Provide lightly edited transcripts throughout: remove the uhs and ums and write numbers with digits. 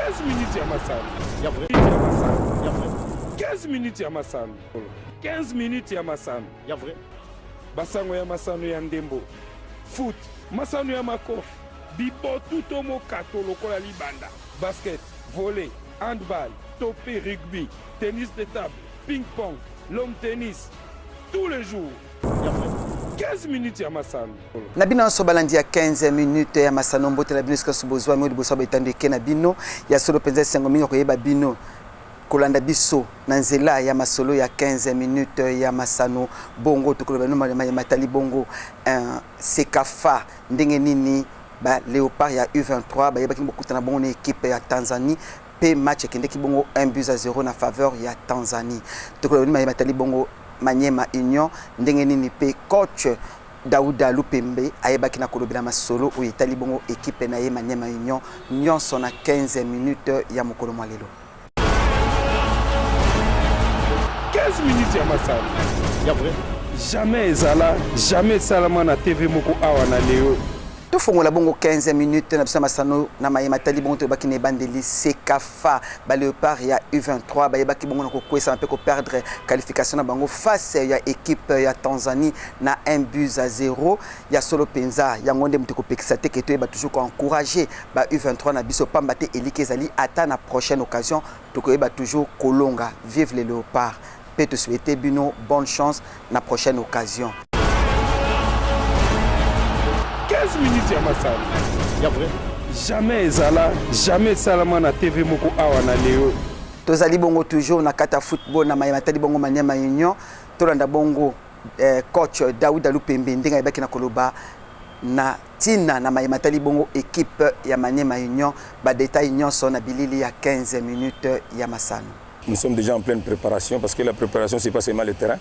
15 minutes ya masano. Ya vrai. Ya masano. Ya vrai. 15 minutes ya masano. 15 minutes ya masano. Ya vrai. Basango ya masano ya ndembo. Foot. Masano ya makofi. Bipo tuto mo kato lokola libanda. Basket, volley, handball, topé, rugby, tennis de table, ping-pong, long tennis. Tous les jours. Ya vrai. 15 minutes ya masano. Nabino so balandi ya 15 minutes ya masano mbote la bino sika sobozwa mo liboso betandeke na bino ya solo penza sengo minyo koyeba bino kolanda biso na nzela ya masolo ya 15 minutes ya masano bongo tukoloba no matali bongo Sekafa ndenge nini ba Léopard ya U23 ba yeba kimbokuta na bongo na équipe ya Tanzanie pe match kendeki bongo 1-0 na faveur ya Tanzanie tukoloba no matali bongo Maniema Union ndenge nini pe coach Daouda Lupembe ayebaki na kolobela masolo o etali bongo équipe na ye Maniema Union nyonso na 15 minutes ya mokolo mwa lelo. 15 minutes ya masano. Ya vrai. Jamais ezala, jamais salama na TV moko awa na leo. To fongola bongo 15 minutes na bisama sano na mayema tali bongo to baki ne bandeli Sekafa ba Léopard ya U23 ba yebaki bongo na ko kwesa pe ko perdre qualification na bango face ya équipe ya Tanzanie na 1-0 ya solo penza ya ngonde mtiko pekisa te ke to ba toujours ko encourager ba U23 na biso pamba te elike zali ata na prochaine occasion to ko ba toujours kolonga vive les Léopards peut te souhaiter bino bonne chance na prochaine occasion. 15 minutes ya masano. Ya vrai. Jamais ezala, jamais salama na TV moko awa na leo. Tozali bongo toujours na kata football na mayema tali bongo Maniema Union tolanda bongo coach Daouda Lupembe ndenga yebaki na koloba na tina na mayema tali bongo équipe ya Maniema Union ba détail nyonso na bilili ya 15 minutes ya masano. Nous sommes déjà en pleine préparation parce que la préparation c'est pas seulement le terrain.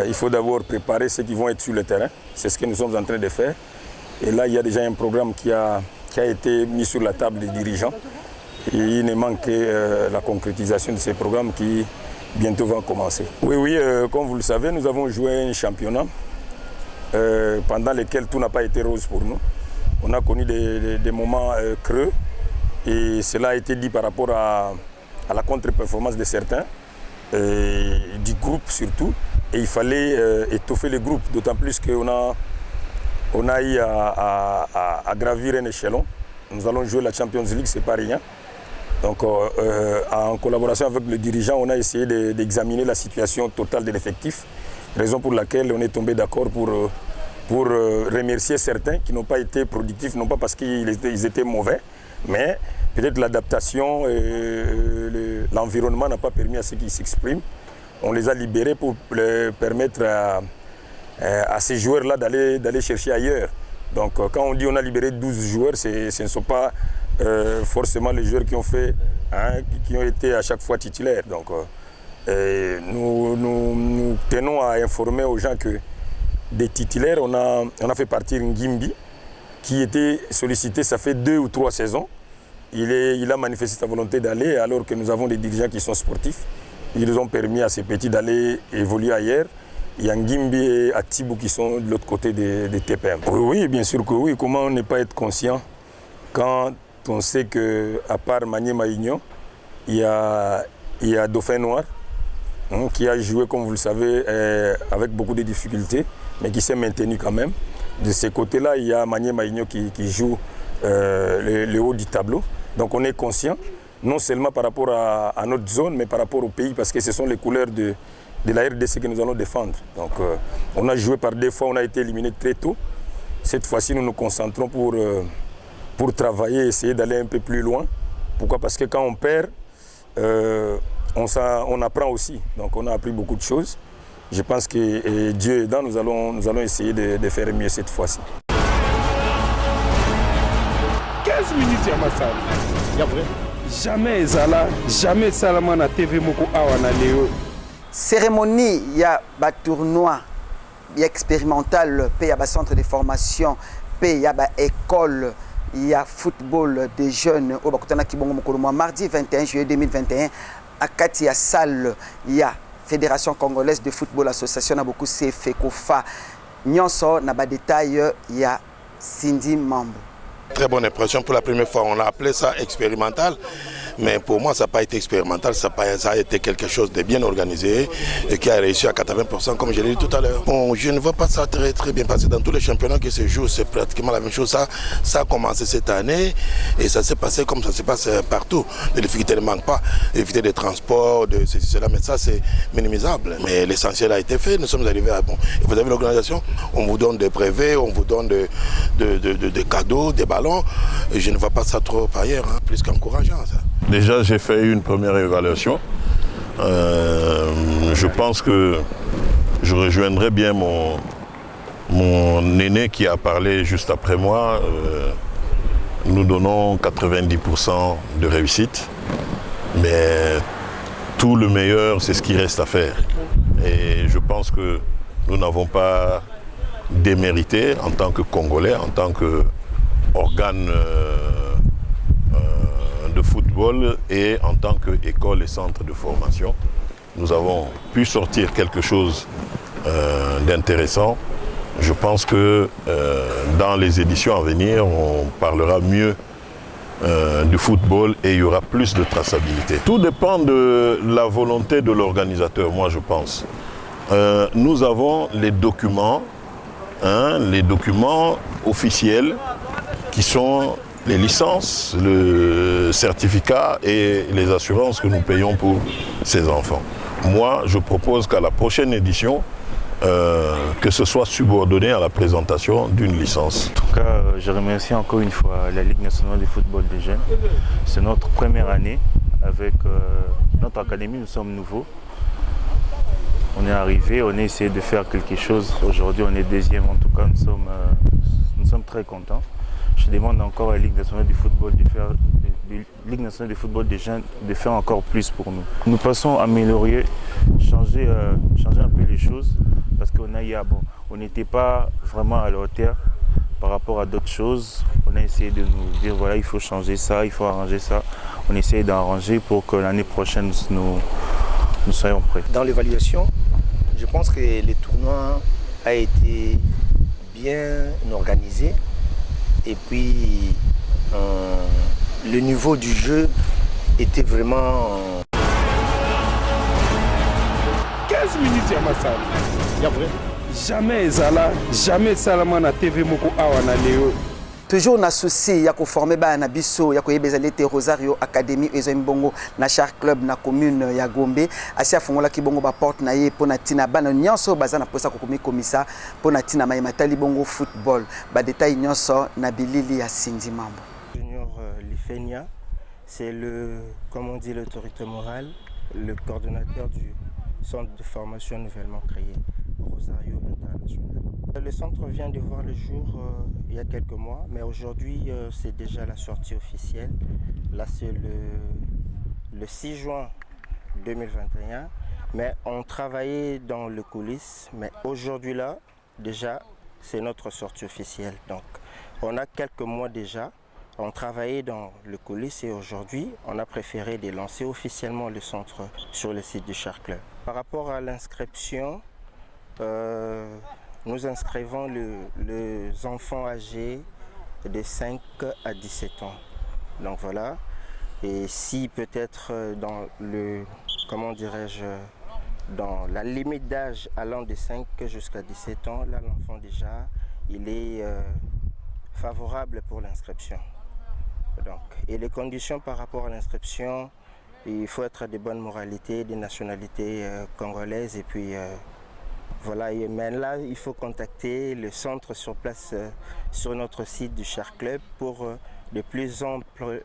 Il faut d'abord préparer ceux qui vont être sur le terrain. C'est ce que nous sommes en train de faire. Et là, il y a déjà un programme qui a été mis sur la table des dirigeants. Et il ne manque que la concrétisation de ces programmes qui bientôt va commencer. Oui, comme vous le savez, nous avons joué un championnat pendant lequel tout n'a pas été rose pour nous. On a connu des moments creux et cela a été dit par rapport à la contre-performance de certains, du groupe surtout. Et il fallait étoffer le groupe, d'autant plus qu'on a eu à gravir un échelon. Nous allons jouer la Champions League, c'est pas rien. Donc en collaboration avec le dirigeant, on a essayé d'examiner la situation totale de l'effectif, raison pour laquelle on est tombé d'accord pour remercier certains qui n'ont pas été productifs, non pas parce qu'ils étaient mauvais, mais peut-être l'adaptation, l'environnement n'a pas permis à ceux qui s'expriment. On les a libérés pour permettre à ces joueurs-là d'aller chercher ailleurs. Donc quand on dit on a libéré 12 joueurs, ce ne sont pas forcément les joueurs qui ont été à chaque fois titulaires. Donc nous tenons à informer aux gens que des titulaires, on a fait partir Ngimbi, qui était sollicité, ça fait 2 ou 3 saisons. Il a manifesté sa volonté d'aller, alors que nous avons des dirigeants qui sont sportifs. Ils ont permis à ces petits d'aller évoluer ailleurs. Il y a Ngimbi et Atibou qui sont de l'autre côté des TPM. Oui, bien sûr que oui. Comment ne pas être conscient quand on sait qu'à part Maniema Union, il y a Dauphin Noir, qui a joué, comme vous le savez, avec beaucoup de difficultés, mais qui s'est maintenu quand même. De ce côté-là, il y a Maniema Union qui joue le haut du tableau. Donc on est conscient, non seulement par rapport à notre zone, mais par rapport au pays, parce que ce sont les couleurs de la RDC que nous allons défendre. Donc on a joué par 2 fois, on a été éliminé très tôt. Cette fois-ci, nous nous concentrons pour travailler, essayer d'aller un peu plus loin. Pourquoi? Parce que quand on perd, on apprend aussi. Donc on a appris beaucoup de choses. Je pense que Dieu aidant, nous allons essayer de faire mieux cette fois-ci. 15 minutes ya masano. Ya vrai. Jamais ezala, jamais salama na TV moko awa na leo. Cérémonie ya ba tournoi ya expérimental pe ya ba centre de formation pe ya ba école ya football des jeunes au bakutana kibongo mokolo mardi 21 juillet 2021 à kati ya salle ya Fédération congolaise de football association na beaucoup CFECOFA nyonso na ba détail ya Cindy Mambo. Très bonne impression. Pour la première fois, on a appelé ça expérimental. Mais pour moi, ça n'a pas été expérimental, ça a été quelque chose de bien organisé et qui a réussi à 80%, comme je l'ai dit tout à l'heure. Bon, je ne vois pas ça très bien passer. Dans tous les championnats qui se jouent, c'est pratiquement la même chose. Ça a commencé cette année et ça s'est passé comme ça se passe partout. Les difficultés ne manquent pas, les difficultés de transport, de ceci, cela, mais ça c'est minimisable. Mais l'essentiel a été fait, nous sommes arrivés à bon. Et vous avez l'organisation, on vous donne des brevets, on vous donne des cadeaux, des ballons. Et je ne vois pas ça trop ailleurs, plus qu'encourageant ça. Déjà, j'ai fait une première évaluation. Je pense que je rejoindrai bien mon aîné qui a parlé juste après moi. Nous donnons 90% de réussite, mais tout le meilleur, c'est ce qui reste à faire. Et je pense que nous n'avons pas démérité en tant que Congolais, en tant qu'organe de football et en tant qu'école et centre de formation. Nous avons pu sortir quelque chose d'intéressant. Je pense que dans les éditions à venir, on parlera mieux du football et il y aura plus de traçabilité. Tout dépend de la volonté de l'organisateur, moi je pense. Nous avons les documents officiels qui sont les licences, le certificat et les assurances que nous payons pour ces enfants. Moi, je propose qu'à la prochaine édition, que ce soit subordonné à la présentation d'une licence. En tout cas, je remercie encore une fois la Ligue nationale de football des jeunes. C'est notre première année avec notre académie, nous sommes nouveaux. On est arrivé, on a essayé de faire quelque chose. Aujourd'hui, on est deuxième, en tout cas, nous sommes très contents. Je demande encore à la Ligue nationale du football des jeunes de faire encore plus pour nous. Nous passons à améliorer, changer un peu les choses parce qu'on n'était pas vraiment à la hauteur par rapport à d'autres choses. On a essayé de nous dire voilà, il faut changer ça, il faut arranger ça. On essaye d'arranger pour que l'année prochaine nous soyons prêts. Dans l'évaluation, je pense que le tournoi a été bien organisé. Et puis, le niveau du jeu était vraiment... 15 minutes ya masano. Ya vrai. Jamais ezala, jamais salama na TV moko awa na leo. Toujours na souci ya former bana biso ya koyeba ezali Rosario Academy ezo mbongo na Shark Club na commune ya Gombe asi afungola ki bongo ba porte na ye pona tina bana nyonso baza na posa kokomi komisa pona tina mai matali bongo football ba détail nyonso na bilili ya Sindi Mambo. Junior Lifenia, c'est l'autorité morale, le coordonnateur du centre de formation nouvellement créé, Rosario International. Le centre vient de voir le jour il y a quelques mois, mais aujourd'hui c'est déjà la sortie officielle. Là c'est le 6 juin 2021, mais on travaillait dans le coulisses, mais aujourd'hui là, déjà c'est notre sortie officielle. Donc on a quelques mois déjà, on travaillait dans le coulisses et aujourd'hui on a préféré de lancer officiellement le centre sur le site du Shark Club. Par rapport à l'inscription, nous inscrivons les enfants âgés de 5 à 17 ans. Donc voilà. Et si peut-être dans dans la limite d'âge allant de 5 jusqu'à 17 ans, là l'enfant déjà, il est favorable pour l'inscription. Et les conditions par rapport à l'inscription, il faut être de bonne moralité, de nationalité congolaise et puis voilà. Mais là, il faut contacter le centre sur place sur notre site du Shark Club pour de plus amples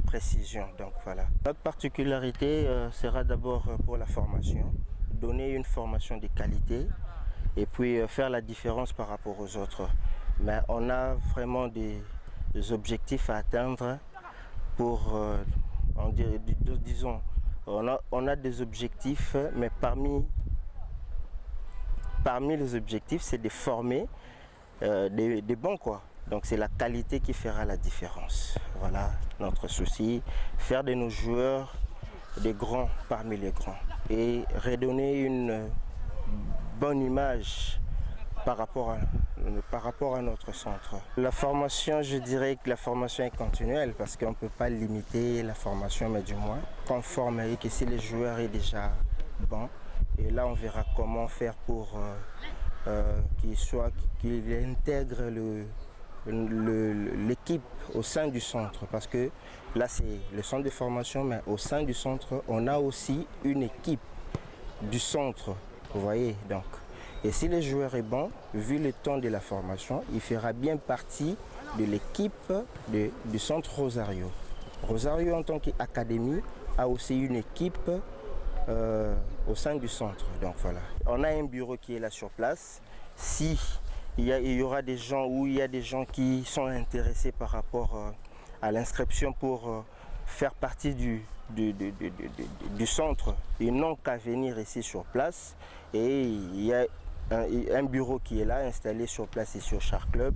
précisions. Donc voilà. Notre particularité sera d'abord pour la formation, donner une formation de qualité et puis faire la différence par rapport aux autres. Mais on a vraiment des objectifs à atteindre pour, disons, on a des objectifs, mais parmi les objectifs, c'est de former des bons quoi. Donc c'est la qualité qui fera la différence. Voilà notre souci, faire de nos joueurs des grands parmi les grands et redonner une bonne image par rapport à par rapport à notre centre. La formation, je dirais que la formation est continuelle parce qu'on ne peut pas limiter la formation, mais du moins qu'on forme et que si le joueur est déjà bon, et là on verra comment faire pour qu'il intègre l'équipe au sein du centre, parce que là c'est le centre de formation, mais au sein du centre on a aussi une équipe du centre, vous voyez. Donc, et si le joueur est bon, vu le temps de la formation, il fera bien partie de l'équipe du centre Rosario. Rosario en tant qu'académie a aussi une équipe au sein du centre. Donc voilà, on a un bureau qui est là sur place. Si il y aura des gens ou il y a des gens qui sont intéressés par rapport à l'inscription pour faire partie du centre, ils n'ont qu'à venir ici sur place, et il y a un bureau qui est là installé sur place ici au Char Club,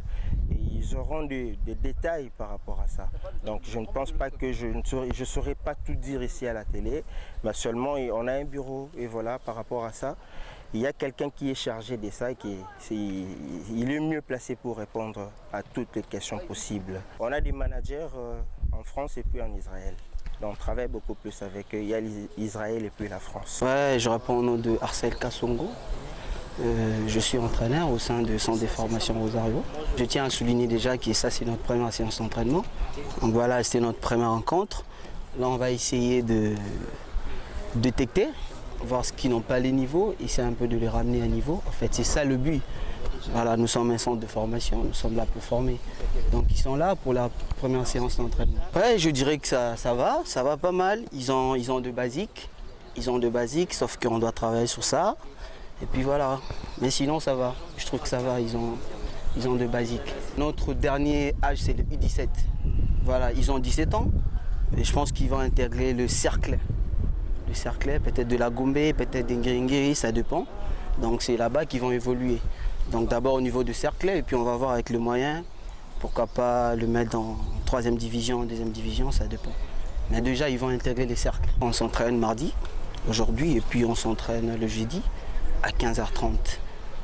et ils auront des détails par rapport à ça. Donc je ne pense pas que je ne saurais pas tout dire ici à la télé, mais seulement on a un bureau, et voilà, par rapport à ça il y a quelqu'un qui est chargé de ça, il est mieux placé pour répondre à toutes les questions possibles. On a des managers en France et puis en Israël. Donc on travaille beaucoup plus avec eux. Il y a Israël et puis la France. Ouais, je réponds au nom de Arcel Kassongo. Je suis entraîneur au sein du centre de formation Rosario. Je tiens à souligner déjà que ça c'est notre première séance d'entraînement. Donc voilà, c'était notre première rencontre. Là on va essayer de détecter, voir ce qui n'ont pas les niveaux, essayer un peu de les ramener à niveau. En fait c'est ça le but. Voilà, nous sommes un centre de formation, nous sommes là pour former. Donc ils sont là pour la première séance d'entraînement. Ouais, je dirais que ça va pas mal. Ils ont de basiques, sauf qu'on doit travailler sur ça. Et puis voilà, mais sinon ça va. Je trouve que ça va, ils ont de basiques. Notre dernier âge c'est le U17. Voilà, ils ont 17 ans. Et je pense qu'ils vont intégrer le cercle. Le cercle, peut-être de la Gombe, peut-être d'Ingiri, ça dépend. Donc c'est là-bas qu'ils vont évoluer. Donc d'abord au niveau du cercle, et puis on va voir avec le moyen, pourquoi pas le mettre en 3e division, en 2e division, ça dépend. Mais déjà ils vont intégrer les cercles. On s'entraîne mardi, aujourd'hui, et puis on s'entraîne le jeudi à 15h30.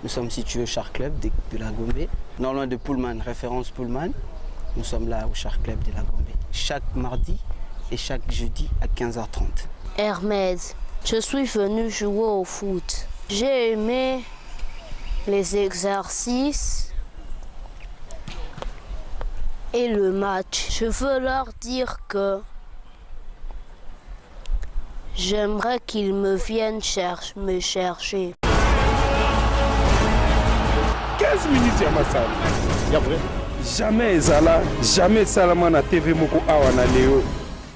Nous sommes situés au Char Club de la Gombe, non loin de Pullman, référence Pullman. Nous sommes là au Char Club de la Gombe, chaque mardi et chaque jeudi à 15h30. Hermès, je suis venu jouer au foot. J'ai aimé les exercices et le match. Je veux leur dire que j'aimerais qu'ils me viennent me chercher. 15 minutes ya masano. Ya vrai. Jamais ezala, jamais salama na TV moko awa na leo.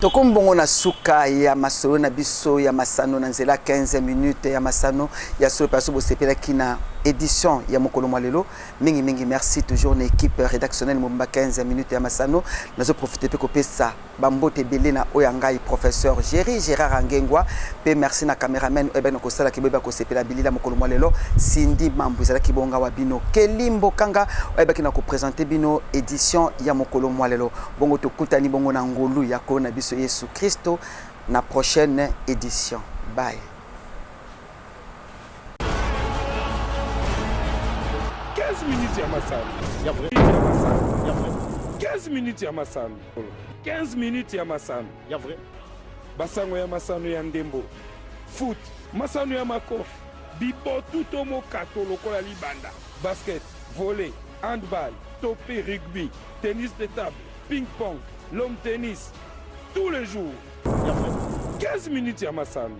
Tokombongo na suka ya masolo na biso ya masano na nzela 15 minutes ya masano ya solo paso bosepela kina édition ya mokolo mwalelo mingi merci toujours na équipe rédactionnelle Mobimba 15 minutes ya masano nazo profiter pe kopesa bambote belé na oyangai professeur Gérard Angengwa pe merci na cameraman ebena ko sala kibeba ko sepela bilila mokolo mwalelo Cindy Mambu zala kibonga wa bino Kelimbo Kanga ebaki na ko présenter bino édition ya mokolo mwalelo bongo tokutani bongo na ngolu ya kona biso Yesu Christo na prochaine édition. Bye. 15 minutes ya masano. Ya vrai. 15 minutes ya masano. 15 minutes ya masano. Ya vrai. Basango ya masano ya ndembo. Foot. Masano ya makofi. Bibo tuto mo kato lokola libanda. Basket, volley, handball, topé, rugby, tennis de table, ping-pong, long tennis. Tous les jours. 15 minutes ya masano.